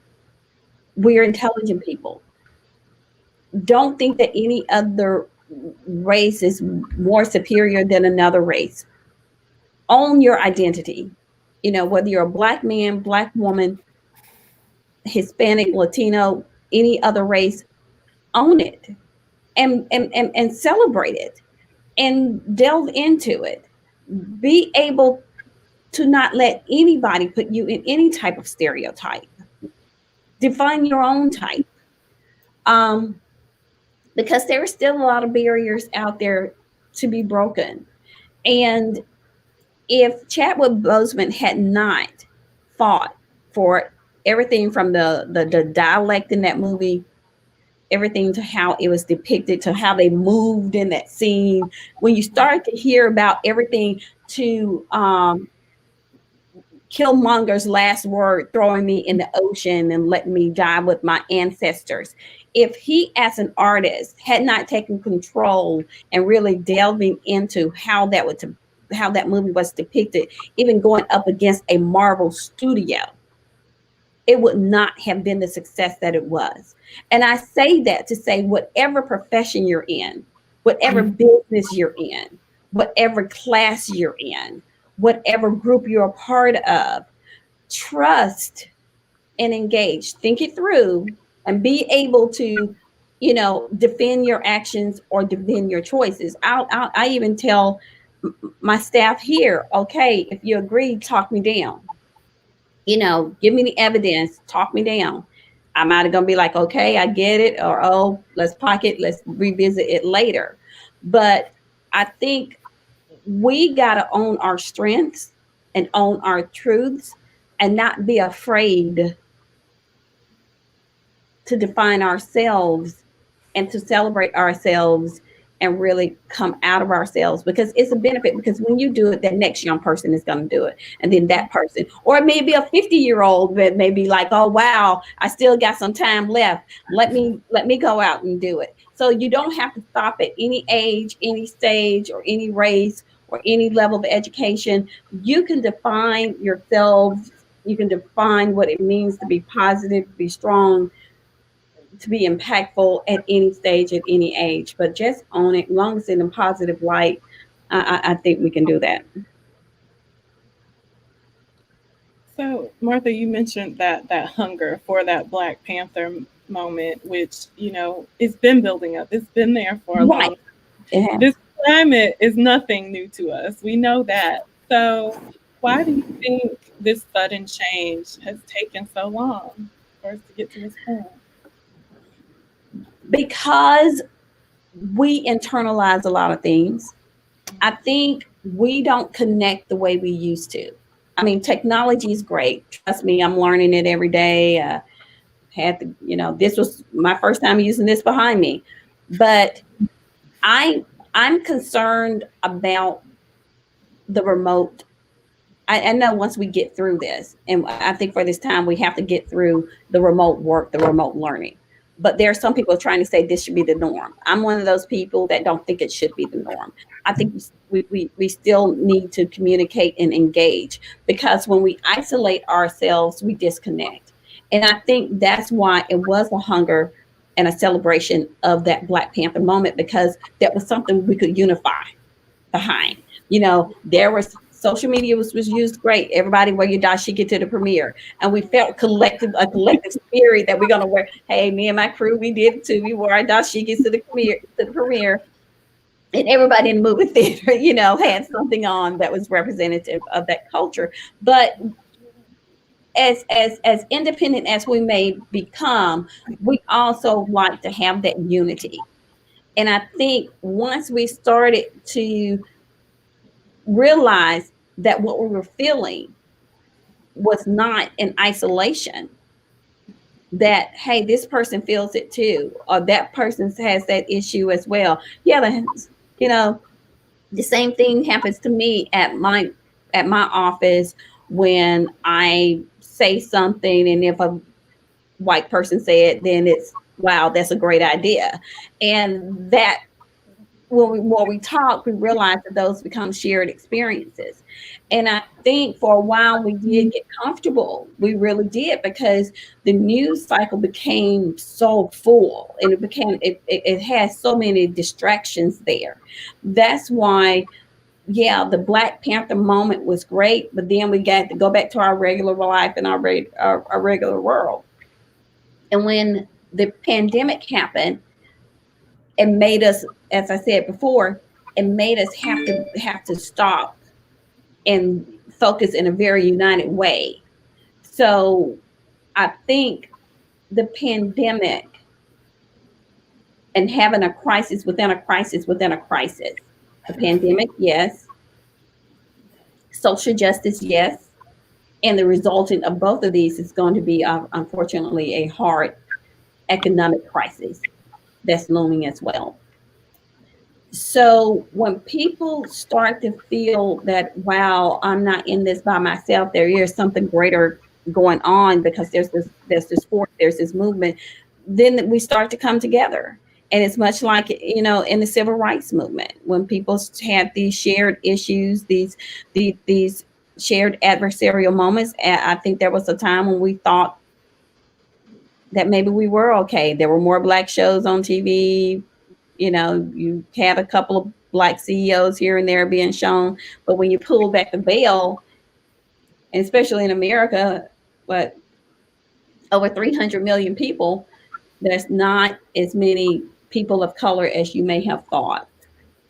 We're intelligent people. Don't think that any other race is more superior than another race. Own your identity. Whether you're a black man, black woman, Hispanic, Latino, any other race, own it and celebrate it and delve into it. Be able to not let anybody put you in any type of stereotype. Define your own type. Because there are still a lot of barriers out there to be broken. And if Chadwick Boseman had not fought for everything from the dialect in that movie, everything to how it was depicted, to how they moved in that scene, when you start to hear about everything to Killmonger's last word, throwing me in the ocean and letting me die with my ancestors. If he, as an artist, had not taken control and really delving into how that movie was depicted, even going up against a Marvel studio, it would not have been the success that it was. And I say that to say, whatever profession you're in, whatever business you're in, whatever class you're in, whatever group you're a part of, trust and engage, think it through, and be able to, defend your actions or defend your choices. I even tell my staff here, okay, if you agree, talk me down. Give me the evidence, talk me down. I'm either going to be like, okay, I get it, or, oh, let's pocket, let's revisit it later. But I think we got to own our strengths and own our truths and not be afraid to define ourselves and to celebrate ourselves and really come out of ourselves, because it's a benefit. Because when you do it, that next young person is going to do it. And then that person, or maybe a 50-year-old that may be like, oh, wow, I still got some time left. Let me go out and do it. So you don't have to stop at any age, any stage, or any race, or any level of education. You can define yourself. You can define what it means to be positive, to be strong, to be impactful at any stage, at any age. But just own it. As long as it's in a positive light, I think we can do that. So, Martha, you mentioned that hunger for that Black Panther moment, which, it's been building up. It's been there for a long time. Yeah. This climate is nothing new to us. We know that. So why do you think this sudden change has taken so long for us to get to this point? Because we internalize a lot of things. I think we don't connect the way we used to. I mean, technology is great. Trust me, I'm learning it every day. This was my first time using this behind me. But I'm concerned about the remote. I know once we get through this, and I think for this time, we have to get through the remote work, the remote learning. But there are some people trying to say this should be the norm. I'm one of those people that don't think it should be the norm. I think we still need to communicate and engage, because when we isolate ourselves, we disconnect. And I think that's why it was a hunger and a celebration of that Black Panther moment, because that was something we could unify behind. There was social media was used great. Everybody wear your dashiki to the premiere. And we felt a collective spirit that we're gonna wear. Hey, me and my crew, we did too. We wore our dashikis to the premiere. And everybody in the movie theater, had something on that was representative of that culture. But as independent as we may become, we also like to have that unity. And I think once we started to realize that what we were feeling was not in isolation, that, hey, this person feels it too, or that person has that issue as well. Yeah, you know, the same thing happens to me at my office when I say something, and if a white person say it, then it's, wow, that's a great idea. And that when we talk, we realize that those become shared experiences. And I think for a while we did get comfortable. We really did, because the news cycle became so full, and it has so many distractions there. That's why, yeah, the Black Panther moment was great, but then we got to go back to our regular life and our regular world. And when the pandemic happened, it made us, as I said before, it made us have to stop and focus in a very united way. So I think the pandemic and having a crisis within a crisis within a crisis. The pandemic, yes. Social justice, yes. And the resultant of both of these is going to be, unfortunately, a hard economic crisis that's looming as well. So when people start to feel that, wow, I'm not in this by myself, there is something greater going on, because there's this force, there's this movement, then we start to come together. And it's much like, in the civil rights movement, when people had these shared issues, these shared adversarial moments. And I think there was a time when we thought that maybe we were okay. There were more Black shows on TV. You had a couple of Black CEOs here and there being shown, but when you pull back the veil, and especially in America, but over 300 million people, there's not as many people of color as you may have thought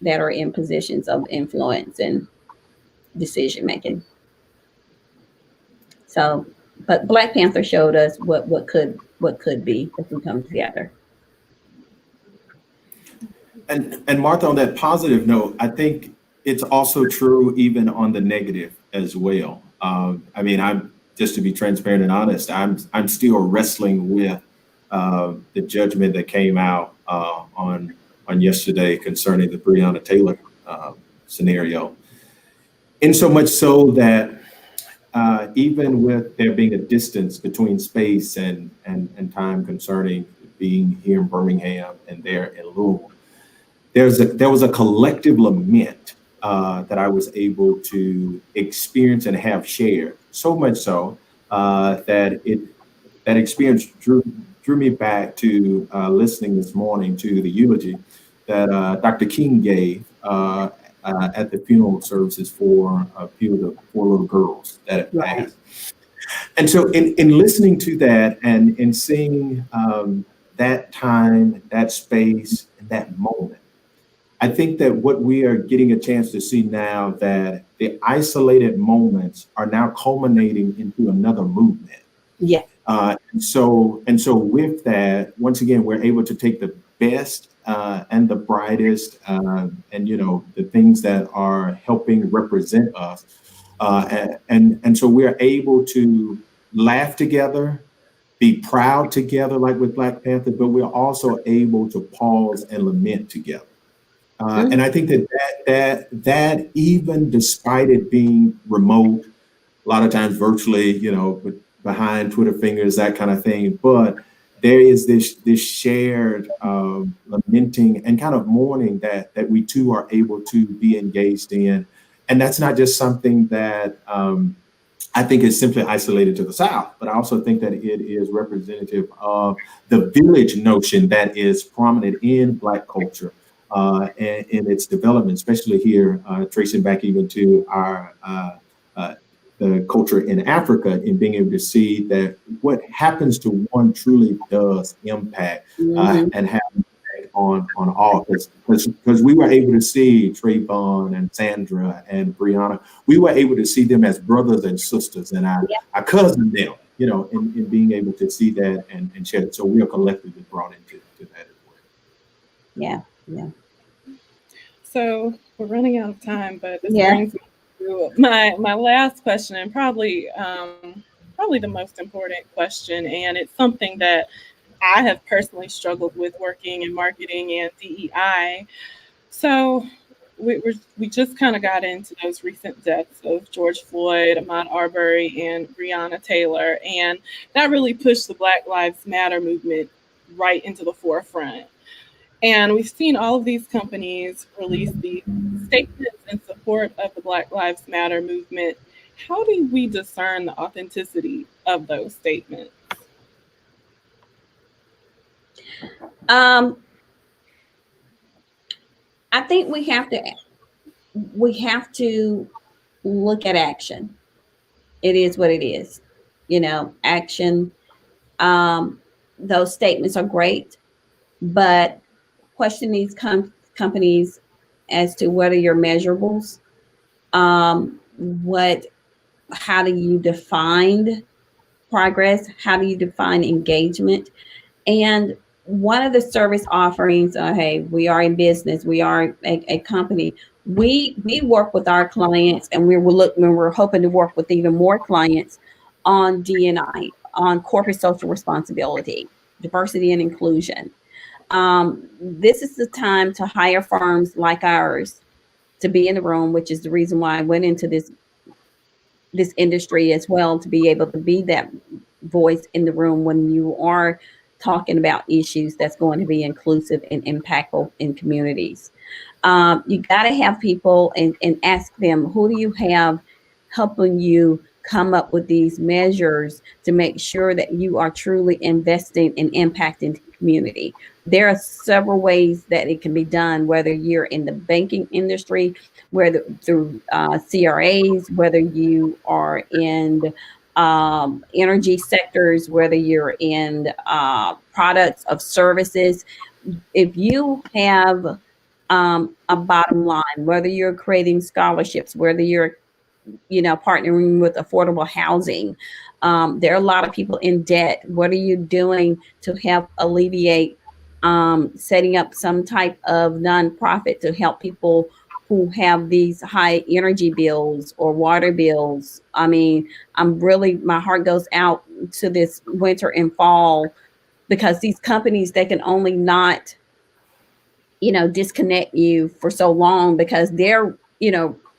that are in positions of influence and decision making. So, but Black Panther showed us what could be if we come together. And Martha, on that positive note, I think it's also true even on the negative as well. I mean, I'm just to be transparent and honest, I'm still wrestling with the judgment that came out on yesterday concerning the Breonna Taylor scenario. In so much so that even with there being a distance between space and time concerning being here in Birmingham and there in Louisville, there was a collective lament that I was able to experience and have shared. So much so that experience drew me back to listening this morning to the eulogy that Dr. King gave at the funeral services for a few of the 4 little girls that had passed. And so in listening to that and in seeing that time, that space, and that moment, I think that what we are getting a chance to see now, that the isolated moments are now culminating into another movement. Yeah. And so with that, once again, we're able to take the best and the brightest and the things that are helping represent us. And so we're able to laugh together, be proud together, like with Black Panther, but we're also able to pause and lament together. And I think that even despite it being remote, a lot of times virtually, behind Twitter fingers, that kind of thing, but there is this shared lamenting and kind of mourning that we too are able to be engaged in. And that's not just something that I think is simply isolated to the South, but I also think that it is representative of the village notion that is prominent in Black culture and in its development, especially here, tracing back even to our the culture in Africa, in being able to see that what happens to one truly does impact and have an impact on all. Because we were able to see Trayvon and Sandra and Brianna, we were able to see them as brothers and sisters, and I cousin them, in being able to see that and share it. So we are collectively brought into that as well. Yeah. Yeah. So we're running out of time, but this Yeah. brings me to my last question, and probably the most important question, and it's something that I have personally struggled with working in marketing and DEI. So we just kind of got into those recent deaths of George Floyd, Ahmaud Arbery, and Breonna Taylor, and that really pushed the Black Lives Matter movement right into the forefront. And we've seen all of these companies release these statements in support of the Black Lives Matter movement. How do we discern the authenticity of those statements? Um, I think we have to look at action. It is what it is. Action. Those statements are great, but question these companies as to what are your measurables. What How do you define progress? How do you define engagement? And one of the service offerings, hey, we are in business, we are a company. We work with our clients, and we're hoping to work with even more clients on D&I, on corporate social responsibility, diversity and inclusion. This is the time to hire firms like ours to be in the room, which is the reason why I went into this industry as well, to be able to be that voice in the room when you are talking about issues that's going to be inclusive and impactful in communities. You got to have people and ask them, who do you have helping you come up with these measures to make sure that you are truly investing and impacting the community? There are several ways that it can be done, whether you're in the banking industry, whether through CRAs, whether you are in energy sectors, whether you're in products of services. If you have a bottom line, whether you're creating scholarships, whether you're partnering with affordable housing, there are a lot of people in debt. What are you doing to help alleviate, setting up some type of nonprofit to help people who have these high energy bills or water bills? I mean, my heart goes out to this winter and fall, because these companies, they can only not disconnect you for so long, because they're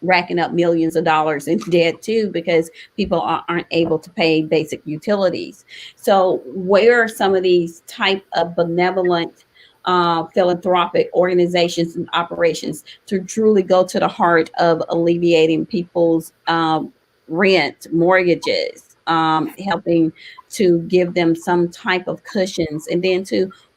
racking up millions of dollars in debt too, because people aren't able to pay basic utilities. So where are some of these type of benevolent philanthropic organizations and operations to truly go to the heart of alleviating people's rent, mortgages, helping to give them some type of cushions? And then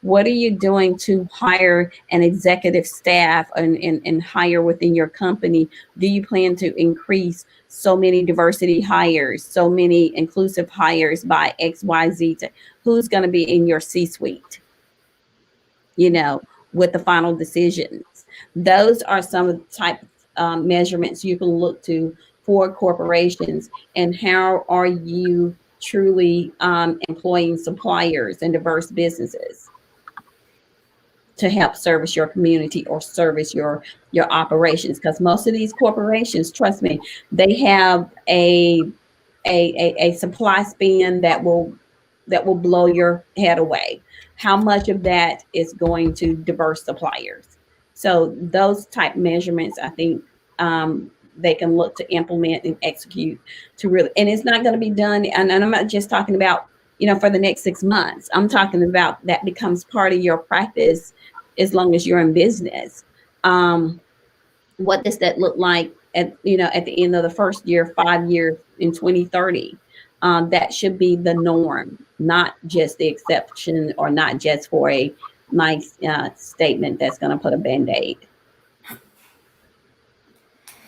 what are you doing to hire an executive staff and hire within your company? Do you plan to increase so many diversity hires, so many inclusive hires by XYZ? Who's going to be in your C-suite, with the final decisions? Those are some of the type of measurements you can look to for corporations. And how are you truly employing suppliers and diverse businesses to help service your community or service your operations? Because most of these corporations, trust me, they have a supply span that will blow your head away. How much of that is going to diverse suppliers? So those type measurements, I think, they can look to implement and execute to really, and it's not going to be done. And I'm not just talking about, for the next 6 months. I'm talking about that becomes part of your practice as long as you're in business. What does that look like at the end of the first year, 5 years, in 2030? That should be the norm, not just the exception, or not just for a nice statement that's going to put a Band-Aid.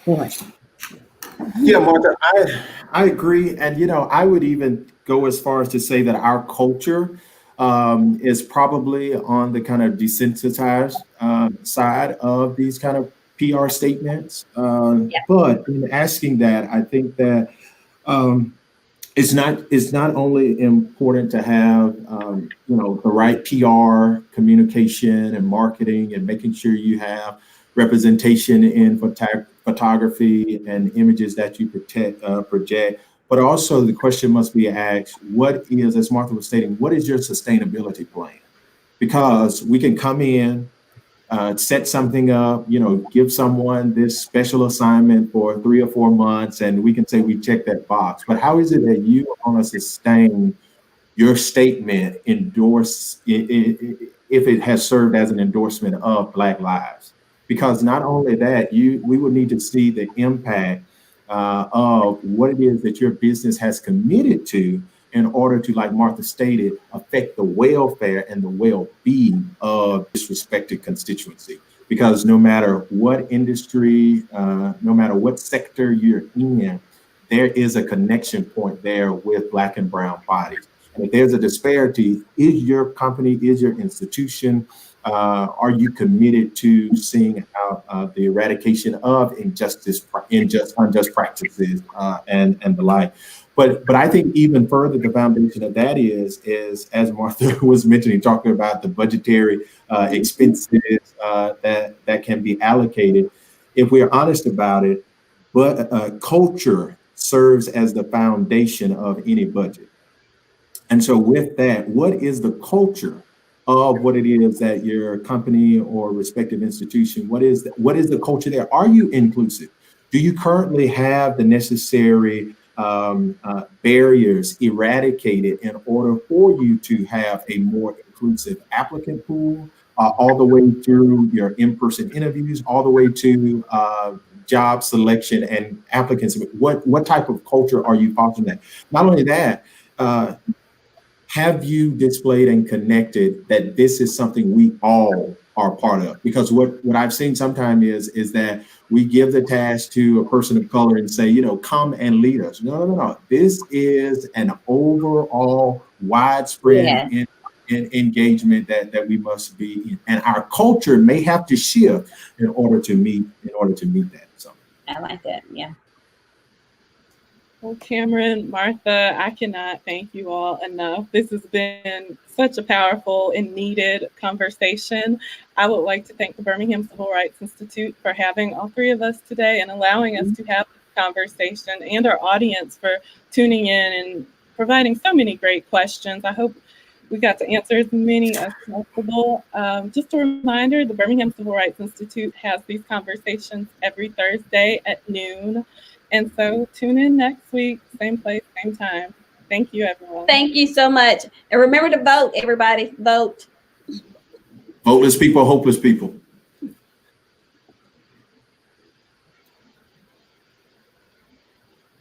Yeah, Martha, I agree. And, I would even go as far as to say that our culture is probably on the kind of desensitized side of these kind of PR statements. Yeah. But in asking that, I think that it's not only important to have the right PR communication and marketing and making sure you have representation in photography and images that you project, but also the question must be asked, what is, as Martha was stating, what is your sustainability plan? Because we can come in, set something up, give someone this special assignment for 3 or 4 months, and we can say we check that box. But how is it that you want to sustain your statement, if it has served as an endorsement of Black lives? Because not only that, we will need to see the impact of what it is that your business has committed to in order to, like Martha stated, affect the welfare and the well-being of this respected constituency. Because no matter what industry, no matter what sector you're in, there is a connection point there with Black and brown bodies. And if there's a disparity, is your company, is your institution, are you committed to seeing out the eradication of unjust practices and the like? But I think even further, the foundation of that is as Martha was mentioning, talking about the budgetary expenses that can be allocated. If we're honest about it, but culture serves as the foundation of any budget. And so with that, what is the culture of what it is that your company or respective institution, what is the culture there? Are you inclusive? Do you currently have the necessary barriers eradicated in order for you to have a more inclusive applicant pool, all the way through your in-person interviews, all the way to job selection and applicants? What type of culture are you fostering that? Not only that, have you displayed and connected that this is something we all are part of? Because what I've seen sometimes is that we give the task to a person of color and say, come and lead us. No. This is an overall widespread engagement that we must be in. And our culture may have to shift in order to meet that. So I like that. Yeah. Well, Cameron, Martha, I cannot thank you all enough. This has been such a powerful and needed conversation. I would like to thank the Birmingham Civil Rights Institute for having all three of us today and allowing us to have this conversation, and our audience for tuning in and providing so many great questions. I hope we got to answer as many as possible. Just a reminder, the Birmingham Civil Rights Institute has these conversations every Thursday at noon. And so tune in next week, same place, same time. Thank you, everyone. Thank you so much. And remember to vote, everybody. Vote. Voteless people, hopeless people.